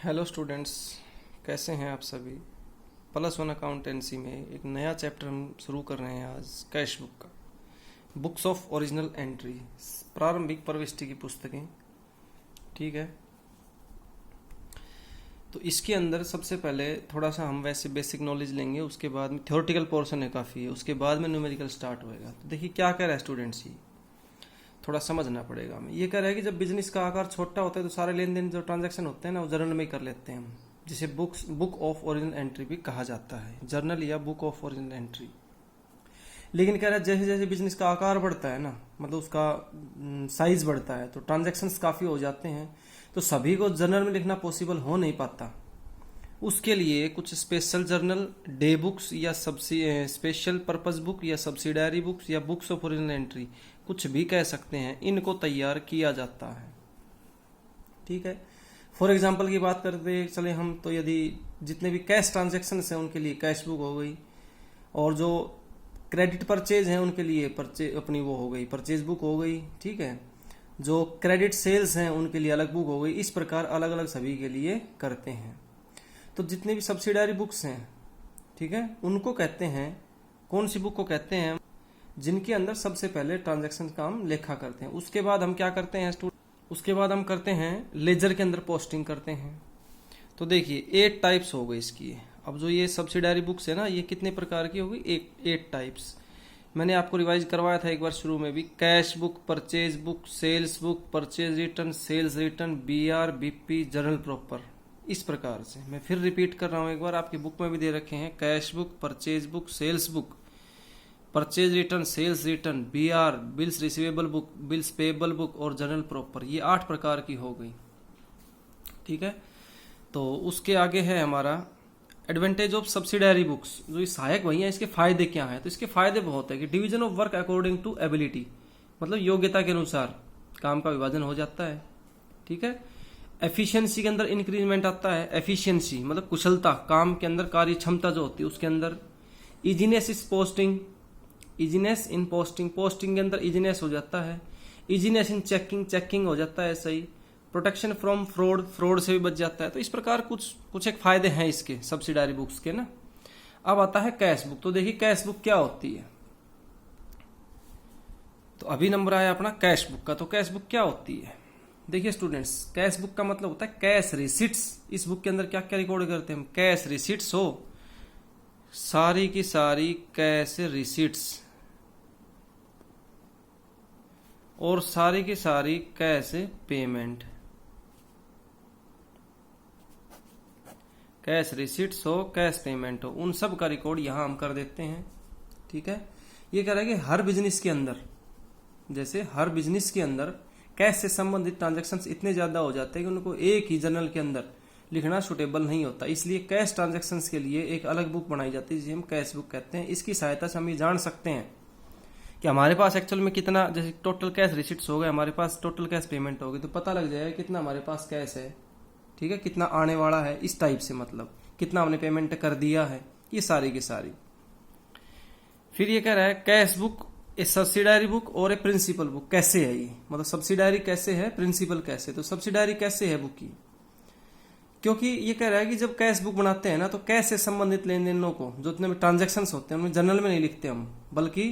Hello students, कैसे हैं आप सभी। +1 अकाउंटेंसी में एक नया चैप्टर हम शुरू कर रहे हैं आज, कैश बुक का। बुक्स ऑफ ओरिजिनल एंट्री, प्रारंभिक प्रविष्टि की पुस्तकें। ठीक है, तो इसके अंदर सबसे पहले थोड़ा सा हम वैसे बेसिक नॉलेज लेंगे, उसके बाद में थ्योरेटिकल पोर्शन है काफ़ी है, उसके बाद में न्यूमेरिकल स्टार्ट होएगा। तो देखिए क्या कह रहा है स्टूडेंट्स, ये थोड़ा समझना पड़ेगा हमें। ये कह रहा है कि जब बिजनेस का आकार छोटा होता है तो सारे लेन देन जो ट्रांजैक्शन होते हैं ना वो जर्नल में ही कर लेते हैं हम, जिसे बुक ऑफ ओरिजिनल एंट्री भी कहा जाता है, जर्नल या बुक ऑफ ओरिजिनल एंट्री। लेकिन कह रहा है जैसे जैसे बिजनेस का आकार बढ़ता है ना, मतलब उसका साइज बढ़ता है, तो ट्रांजैक्शंस काफ़ी हो जाते हैं, तो सभी को जर्नल में लिखना पॉसिबल हो नहीं पाता। उसके लिए कुछ स्पेशल जर्नल, डे बुक्स या स्पेशल पर्पस बुक या सब्सिडारी बुक्स या बुक्स ऑफ ओरिजिनल एंट्री, कुछ भी कह सकते हैं, इनको तैयार किया जाता है। ठीक है, फॉर एग्जांपल की बात करते चले हम, तो यदि जितने भी कैश ट्रांजैक्शन हैं उनके लिए कैश बुक हो गई, और जो क्रेडिट परचेज हैं उनके लिए अपनी वो हो गई परचेज बुक हो गई। ठीक है, जो क्रेडिट सेल्स हैं उनके लिए अलग बुक हो गई। इस प्रकार अलग अलग सभी के लिए करते हैं। तो जितने भी सब्सिडारी बुक्स हैं, ठीक है, उनको कहते हैं, कौन सी बुक को कहते हैं, जिनके अंदर सबसे पहले ट्रांजैक्शन का हम लेखा करते हैं। उसके बाद हम क्या करते हैं उसके बाद हम करते हैं लेजर के अंदर पोस्टिंग करते हैं। तो देखिए 8 टाइप्स हो गई इसकी। अब जो ये सब्सिडारी बुक्स है ना, ये कितने प्रकार की होगी, 8 टाइप्स। मैंने आपको रिवाइज करवाया था एक बार शुरू में भी। Cash book, purchase book, sales book, purchase return, sales return, BR, BP, journal proper. इस प्रकार से मैं फिर रिपीट कर रहा हूं एक बार, आपकी बुक में भी दे रखे हैं। Cash book, purchase book, sales book, purchase return, sales return, BR, bills receivable book, bills payable book और जर्नल प्रॉपर। ये 8 प्रकार की हो गई। ठीक है, तो उसके आगे है हमारा एडवांटेज ऑफ सब्सिडारी बुक्स। जो ये सहायक वही है, इसके फायदे क्या हैं। तो इसके फायदे बहुत है कि division of work according to ability, मतलब योग्यता के अनुसार काम का विभाजन हो जाता है। ठीक है, एफिशिएंसी के अंदर इंक्रीजमेंट आता है। एफिशिएंसी मतलब कुशलता, काम के अंदर कार्य क्षमता जो होती है उसके अंदर। Easiness is posting, easiness in posting, posting के अंदर इजीनेस हो जाता है। इजीनेस इन चेकिंग, चेकिंग हो जाता है सही। प्रोटेक्शन फ्रॉम फ्रॉड, फ्रॉड से भी बच जाता है। तो इस प्रकार कुछ एक फायदे हैं इसके सब्सिडारी बुक्स के ना। अब आता है कैश बुक। तो देखिए कैश बुक क्या होती है। तो अभी नंबर आया अपना कैश बुक का। तो कैश बुक क्या होती है, देखिए स्टूडेंट्स, कैश बुक का मतलब होता है कैश रिसिट्स। इस बुक के अंदर क्या क्या रिकॉर्ड करते हैं हम, कैश रिसिट्स हो, सारी की सारी कैश रिसिट्स, और सारी की सारी कैश पेमेंट। कैश रिसिट्स हो, कैश पेमेंट हो, उन सब का रिकॉर्ड यहां हम कर देते हैं। ठीक है, ये कह रहा है कि हर बिजनेस के अंदर, जैसे हर बिजनेस के अंदर कैश से संबंधित ट्रांजैक्शंस इतने ज्यादा हो जाते हैं कि उनको एक ही जर्नल के अंदर लिखना सुटेबल नहीं होता। इसलिए कैश ट्रांजैक्शंस के लिए एक अलग बुक बनाई जाती है जिसे हम कैश बुक कहते हैं। इसकी सहायता से हम ये जान सकते हैं कि हमारे पास एक्चुअल में कितना, जैसे टोटल कैश रिसिट्स हो गए, हमारे पास टोटल कैश पेमेंट होगी, तो पता लग जाएगा कितना हमारे पास कैश है। ठीक है, कितना आने वाला है, इस टाइप से, मतलब कितना हमने पेमेंट कर दिया है, ये सारी की सारी। फिर ये कह रहा है कैश बुक ए सब्सिडारी बुक और ए प्रिंसिपल बुक। कैसे है ये, मतलब सब्सिडारी कैसे है, प्रिंसिपल कैसे। तो सब्सिडारी कैसे है बुक की, क्योंकि ये कह रहा है कि जब कैश बुक बनाते हैं ना, तो कैश से संबंधित लेन देनों को, जो इतने ट्रांजेक्शन होते हैं उनमें जर्नल में नहीं लिखते हम, बल्कि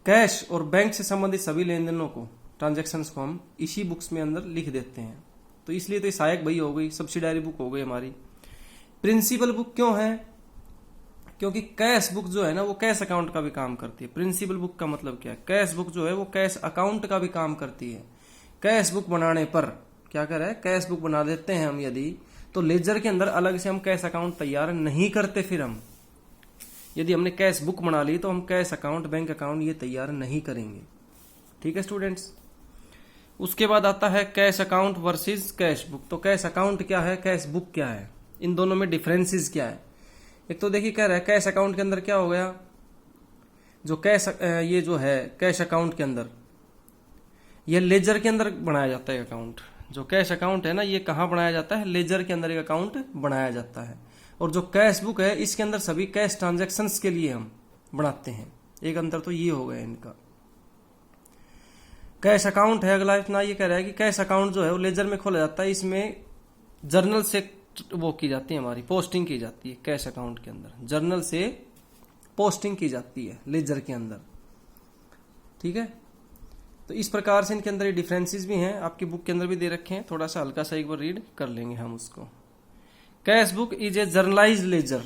कैश और बैंक से संबंधित सभी लेन देनों को, ट्रांजेक्शन को हम इसी बुक्स में अंदर लिख देते हैं। तो इसलिए तो सहायक वही हो गई, सब्सिडारी बुक हो गई हमारी। प्रिंसिपल बुक क्यों है, क्योंकि कैश बुक जो है ना वो कैश अकाउंट का भी काम करती है। प्रिंसिपल बुक का मतलब क्या है, कैश बुक जो है वो कैश अकाउंट का भी काम करती है। कैश बुक बनाने पर क्या कर रहा है, कैश बुक बना देते हैं हम यदि, तो लेजर के अंदर अलग से हम कैश अकाउंट तैयार नहीं करते। फिर हम यदि हमने कैश बुक बना ली तो हम कैश अकाउंट, बैंक अकाउंट ये तैयार नहीं करेंगे। ठीक है स्टूडेंट्स, उसके बाद आता है cash account versus cash book. तो कैश अकाउंट क्या है, कैश बुक क्या है, इन दोनों में डिफरेंसेस क्या है। एक तो देखिए कह रहा है कैश अकाउंट के अंदर क्या हो गया, जो कैश ये जो है कैश अकाउंट के अंदर, ये लेजर के अंदर बनाया जाता है अकाउंट। जो कैश अकाउंट है ना, ये कहाँ बनाया जाता है, लेजर के अंदर एक अकाउंट बनाया जाता है। और जो कैश बुक है इसके अंदर सभी कैश ट्रांजैक्शंस के लिए हम बनाते हैं। एक अंतर तो ये हो गया इनका। कैश अकाउंट है अगला, इतना ये कह रहा है कि कैश अकाउंट जो है वो लेजर में खोला जाता है। इसमें जर्नल से वो की जाती है, हमारी पोस्टिंग की जाती है कैश अकाउंट के अंदर, जर्नल से पोस्टिंग की जाती है लेजर के अंदर। ठीक है, तो इस प्रकार से इनके अंदर ये डिफरेंसेस भी हैं, आपकी बुक के अंदर भी दे रखे हैं, थोड़ा सा हल्का सा एक बार रीड कर लेंगे हम उसको। Cash book is a journalised ledger.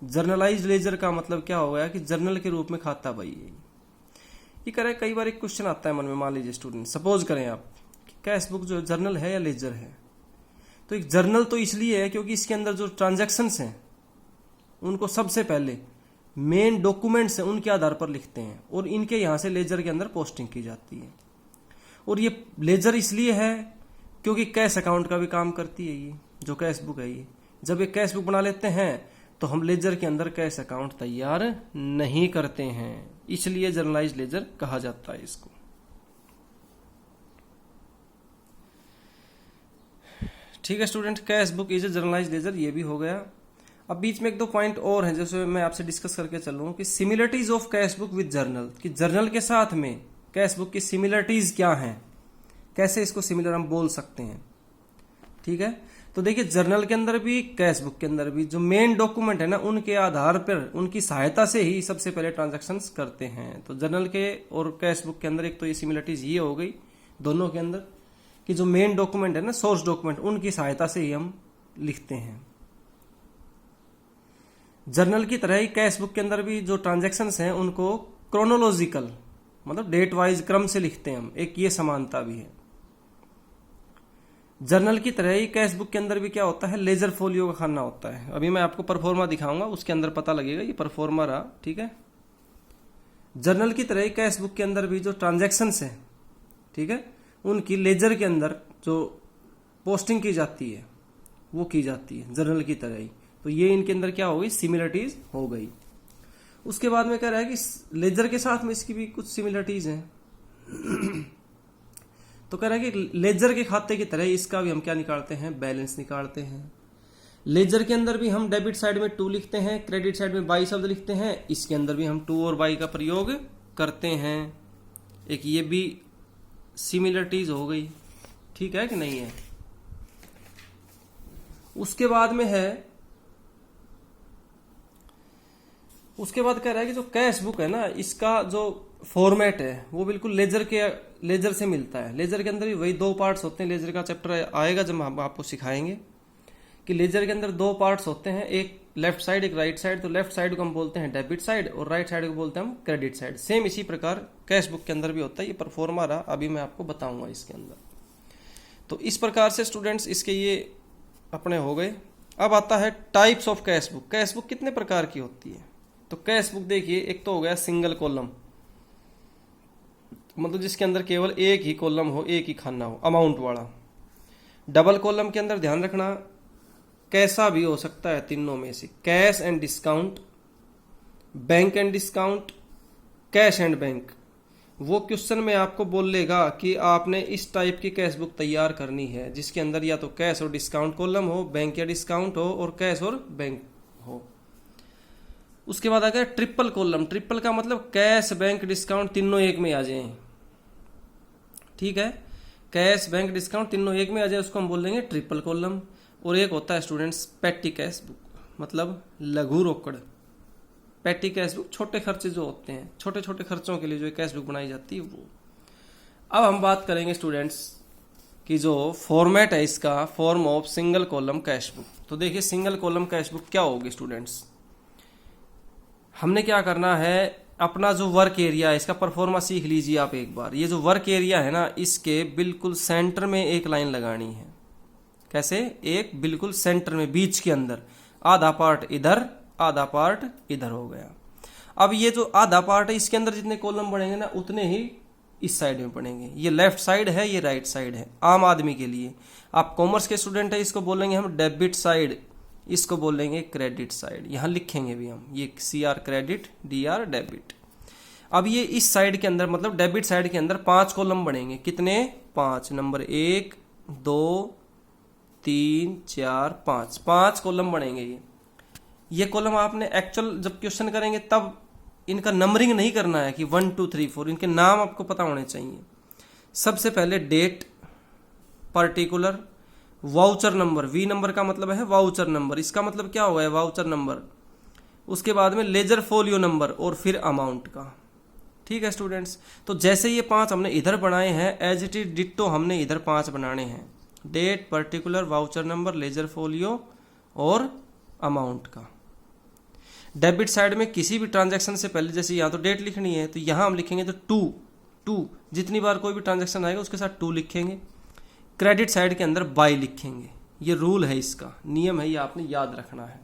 Journalised ledger का मतलब क्या हो गया कि जर्नल के रूप में खाता बही है। ये करें, कई बार एक क्वेश्चन आता है मन में, मान लीजिए स्टूडेंट, सपोज करें आप कि कैश बुक जो जर्नल है या लेजर है, तो एक जर्नल तो इसलिए है क्योंकि इसके अंदर जो ट्रांजैक्शंस हैं उनको सबसे पहले मेन डॉक्यूमेंट्स हैं उनके आधार पर लिखते हैं और इनके यहाँ से लेजर के अंदर पोस्टिंग की जाती है। और ये लेजर इसलिए है क्योंकि कैश अकाउंट का भी काम करती है ये जो कैश बुक है। ये जब ये कैश बुक बना लेते हैं तो हम लेजर के अंदर कैश अकाउंट तैयार नहीं करते हैं, इसलिए जर्नलाइज्ड लेजर कहा जाता है इसको। ठीक है student, cash book is a journalised ledger, ये भी हो गया। अब बीच में एक दो पॉइंट और हैं जैसे मैं आपसे डिस्कस करके चलूँ कि similarities of cash book with journal, कि जर्नल के साथ में कैश बुक की सिमिलरिटीज क्या हैं, कैसे इसको सिमिलर हम बोल सकते हैं। ठीक है, तो देखिए जर्नल के अंदर भी कैश बुक के अंदर भी जो मेन डॉक्यूमेंट है ना उनके आधार पर, उनकी सहायता से ही सबसे पहले ट्रांजैक्शंस करते हैं। तो जर्नल के और कैश बुक के अंदर एक तो ये सिमिलरिटीज ये हो गई दोनों के अंदर कि जो मेन डॉक्यूमेंट है ना, सोर्स डॉक्यूमेंट, उनकी सहायता से ही हम लिखते हैं। जर्नल की तरह ही कैश बुक के अंदर भी जो ट्रांजैक्शंस हैं उनको क्रोनोलॉजिकल मतलब डेट वाइज क्रम से लिखते हैं हम, एक ये समानता भी है। जर्नल की तरह ही कैश बुक के अंदर भी क्या होता है, लेजर फोलियो का खाना होता है। अभी मैं आपको परफॉर्मा दिखाऊंगा, उसके अंदर पता लगेगा ये परफॉर्मा रहा। ठीक है, जर्नल की तरह ही कैश बुक के अंदर भी जो ट्रांजैक्शंस हैं, ठीक है, उनकी लेजर के अंदर जो पोस्टिंग की जाती है वो की जाती है जर्नल की तरह ही। तो ये इनके अंदर क्या हो गई, सिमिलरिटीज हो गई। उसके बाद में कह रहा है कि लेजर के साथ में इसकी भी कुछ सिमिलरिटीज हैं। तो कह रहा है कि लेजर के खाते की तरह इसका भी हम क्या निकालते हैं, बैलेंस निकालते हैं। लेजर के अंदर भी हम डेबिट साइड में 2 लिखते हैं, क्रेडिट साइड में बाई शब्द लिखते हैं, इसके अंदर भी हम 2 और बाई का प्रयोग करते हैं। एक ये भी सिमिलरिटीज हो गई, ठीक है कि नहीं है। उसके बाद में है, उसके बाद कह रहा है कि जो कैश बुक है ना इसका जो फॉर्मेट है वो बिल्कुल लेजर से मिलता है। लेजर के अंदर भी वही 2 पार्ट्स होते हैं। लेजर का चैप्टर आएगा जब हम आपको सिखाएंगे कि लेजर के अंदर 2 पार्ट्स होते हैं, एक लेफ्ट साइड एक राइट साइड। तो लेफ्ट साइड को हम बोलते हैं डेबिट साइड और राइट साइड को बोलते हैं हम क्रेडिट साइड। सेम इसी प्रकार कैश बुक के अंदर भी होता है। ये परफॉर्मा रहा, अभी मैं आपको बताऊंगा इसके अंदर। तो इस प्रकार से स्टूडेंट्स इसके ये अपने हो गए। अब आता है types of cash book. Cash book कितने प्रकार की होती है, तो कैश बुक देखिए, एक तो हो गया सिंगल कॉलम, मतलब जिसके अंदर केवल एक ही कॉलम हो, एक ही खाना हो, अमाउंट वाला। डबल कॉलम के अंदर ध्यान रखना कैसा भी हो सकता है तीनों में से, cash and discount, bank and discount, cash and bank. वो क्वेश्चन में आपको बोलेगा कि आपने इस टाइप की कैश बुक तैयार करनी है जिसके अंदर या तो कैश और डिस्काउंट कॉलम हो, बैंक या डिस्काउंट हो और कैश और बैंक हो। उसके बाद आ गया ट्रिपल कॉलम। ट्रिपल का मतलब कैश बैंक डिस्काउंट तीनों एक में आ जाए, ठीक है, कैश बैंक डिस्काउंट तीनों एक में आ जाए, उसको हम बोल देंगे ट्रिपल कॉलम। और एक होता है स्टूडेंट्स पेटी कैश बुक, मतलब लघु रोकड़। पेटी कैश बुक छोटे खर्चे जो होते हैं, छोटे छोटे खर्चों के लिए जो कैश बुक बनाई जाती है वो। अब हम बात करेंगे स्टूडेंट्स कि जो फॉर्मेट है इसका, form of single column cash book. तो देखिए सिंगल कॉलम कैश बुक क्या होगी स्टूडेंट्स, हमने क्या करना है, अपना जो वर्क एरिया है इसका परफॉर्मा सीख लीजिए आप एक बार। ये जो वर्क एरिया है ना इसके बिल्कुल सेंटर में एक लाइन लगानी है। कैसे, एक बिल्कुल सेंटर में, बीच के अंदर, आधा पार्ट इधर आधा पार्ट इधर हो गया। अब ये जो आधा पार्ट है इसके अंदर जितने कॉलम बनेंगे ना उतने ही इस साइड में पड़ेंगे। ये लेफ्ट साइड है, ये राइट साइड है। आम आदमी के लिए, आप कॉमर्स के स्टूडेंट है, इसको बोलेंगे हम डेबिट साइड, इसको बोलेंगे क्रेडिट साइड। यहां लिखेंगे भी हम, ये CR क्रेडिट, DR डेबिट। अब ये इस साइड के अंदर मतलब डेबिट साइड के अंदर 5 कॉलम बनेंगे। कितने, 5, नंबर 1 2 3 4 5, 5 कॉलम बनेंगे। ये कॉलम आपने एक्चुअल जब क्वेश्चन करेंगे तब इनका नंबरिंग नहीं करना है कि 1 2 3 4, इनके नाम आपको पता होने चाहिए। सबसे पहले date, particular, voucher number, V number का मतलब है वाउचर नंबर, इसका मतलब क्या होगा वाउचर नंबर, उसके बाद में लेजर फोलियो नंबर और फिर अमाउंट का। ठीक है स्टूडेंट्स, तो जैसे ये 5 हमने इधर बनाए हैं एज इट इज डिट्टो हमने इधर 5 बनाने हैं, date, particular, voucher number, ledger folio और अमाउंट का। डेबिट साइड में किसी भी ट्रांजैक्शन से पहले जैसे यहाँ तो डेट लिखनी है तो यहाँ हम लिखेंगे तो टू, जितनी बार कोई भी ट्रांजैक्शन आएगा उसके साथ 2 लिखेंगे। क्रेडिट साइड के अंदर बाय लिखेंगे, ये रूल है, इसका नियम है, ये आपने याद रखना है।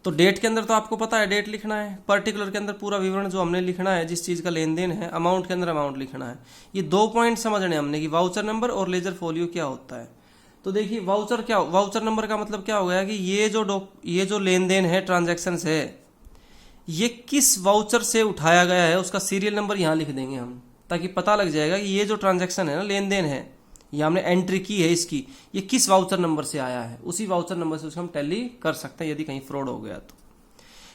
तो डेट के अंदर तो आपको पता है डेट लिखना है, पर्टिकुलर के अंदर पूरा विवरण जो हमने लिखना है जिस चीज़ का लेन देन है, अमाउंट के अंदर अमाउंट लिखना है। ये 2 पॉइंट समझने हमने कि वाउचर नंबर और लेजर फोलियो क्या होता है। तो देखिए वाउचर नंबर का मतलब क्या हो गया कि ये जो लेन देन है, ट्रांजैक्शन है, ये किस वाउचर से उठाया गया है उसका सीरियल नंबर यहाँ लिख देंगे हम, ताकि पता लग जाएगा कि ये जो ट्रांजैक्शन है ना, लेन देन है, ये हमने एंट्री की है इसकी, ये किस वाउचर नंबर से आया है, उसी वाउचर नंबर से उसको हम टैली कर सकते हैं यदि कहीं फ्रॉड हो गया तो।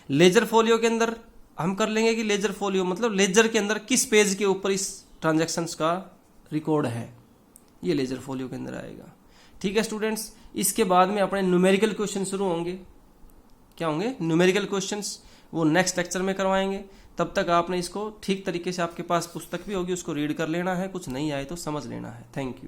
लेजर फोलियो के अंदर हम कर लेंगे कि लेजर फोलियो मतलब लेजर के अंदर किस पेज के ऊपर इस ट्रांजैक्शंस का रिकॉर्ड है, ये लेजर फोलियो के अंदर आएगा। ठीक है स्टूडेंट्स, इसके बाद में अपने न्यूमेरिकल क्वेश्चन शुरू होंगे। क्या होंगे? न्यूमेरिकल क्वेश्चंस, वो नेक्स्ट लेक्चर में करवाएंगे। तब तक आपने इसको ठीक तरीके से, आपके पास पुस्तक भी होगी, उसको रीड कर लेना है, कुछ नहीं आए तो समझ लेना है। Thank you.